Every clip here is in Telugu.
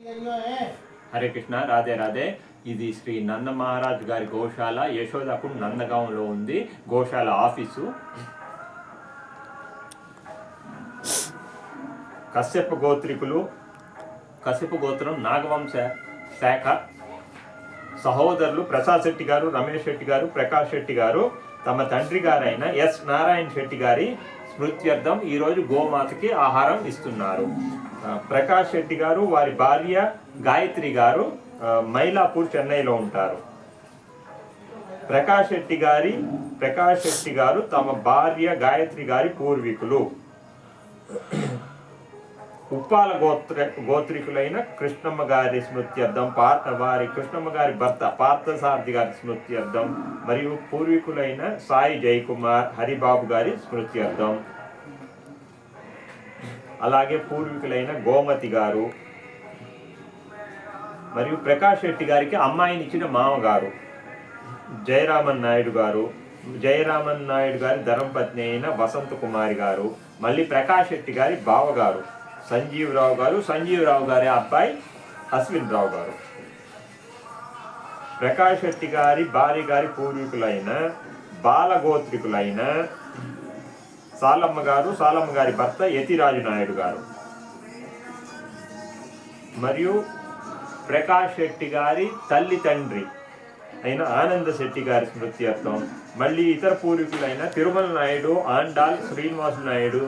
హరే కృష్ణ, రాధే రాధే. ఇది శ్రీ నంద మహారాజ్ గారి గోశాల, యశోదాపూర్ నందగాంలో ఉంది గోశాల ఆఫీసు. కశ్యప గోత్రం నాగవంశ శాఖ సహోదరులు ప్రసాద్ శెట్టి గారు, రమేష్ శెట్టి గారు, ప్రకాష్ శెట్టి గారు తమ తండ్రి గారైన ఎస్ నారాయణ శెట్టి గారి స్మృత్యర్థం ఈరోజు గోమాతకి ఆహారం ఇస్తున్నారు. ప్రకాష్ శెట్టి గారు, వారి భార్య గాయత్రి గారు మైలాపూర్, చెన్నైలో ఉంటారు. ప్రకాష్ శెట్టి గారు తమ భార్య గాయత్రి గారి పూర్వీకులు. ఉప్పాల గోత్రికులైన కృష్ణమ్మ గారి స్మృత్యర్థం, కృష్ణమ్మ గారి భర్త పార్థసారథి గారి స్మృత్యర్థం మరియు పూర్వీకులైన సాయి జయకుమార్, హరిబాబు గారి స్మృత్యర్థం. అలాగే పూర్వీకులైన గోమతి గారు మరియు ప్రకాష్ శెట్టి గారికి అమ్మాయినిచ్చిన మామగారు జయరామన్ నాయుడు గారి ధర్మపత్ని అయిన వసంత కుమారి గారు, మళ్ళీ ప్రకాష్ శెట్టి గారి బావగారు సంజీవరావు గారి అబ్బాయి అశ్విన్ రావు గారు. ప్రకాష్ శెట్టి గారి భార్య గారి పూర్వీకులైన బాలగోత్రికులైన సాలమ్మ గారి భర్త యతిరాజు నాయుడు గారు మరియు ప్రకాష్ శెట్టి గారి తల్లి తండ్రి అయిన ఆనంద శెట్టి గారి స్మృత్యర్థం, మళ్ళీ ఇతర పూర్వీకులైన తిరుమల నాయుడు, ఆండాల్ శ్రీనివాసు నాయుడు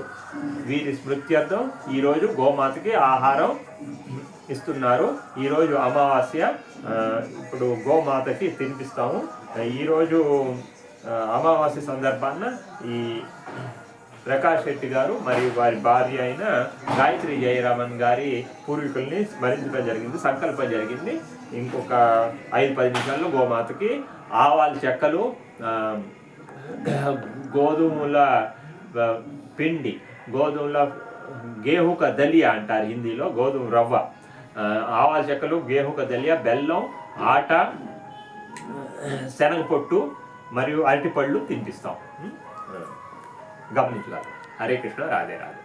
వీరి స్మృత్యర్థం ఈరోజు గోమాతకి ఆహారం ఇస్తున్నారు. ఈరోజు అమావాస్య, ఇప్పుడు గోమాతకి తినిపిస్తాము. ఈరోజు అమావాస్య సందర్భాన ఈ ప్రకాష్ శెట్టి గారు మరియు వారి భార్య అయిన గాయత్రి జయరామన్ గారి పూర్వీకుల్ని స్మరించడం జరిగింది, సంకల్పం జరిగింది. ఇంకొక 5-10 నిమిషాల్లో గోమాతకి ఆవాల చెక్కలు, గోధుమల పిండి, గేహుక దలియా అంటారు హిందీలో, గోధుమ రవ్వ, ఆవాల చెక్కలు, గేహుక దలియా, బెల్లం, ఆట, శనగపొట్టు మరియు అరటిపళ్ళు తినిపిస్తాం. గమనించాలి. హరే కృష్ణ, రాధే రాధే.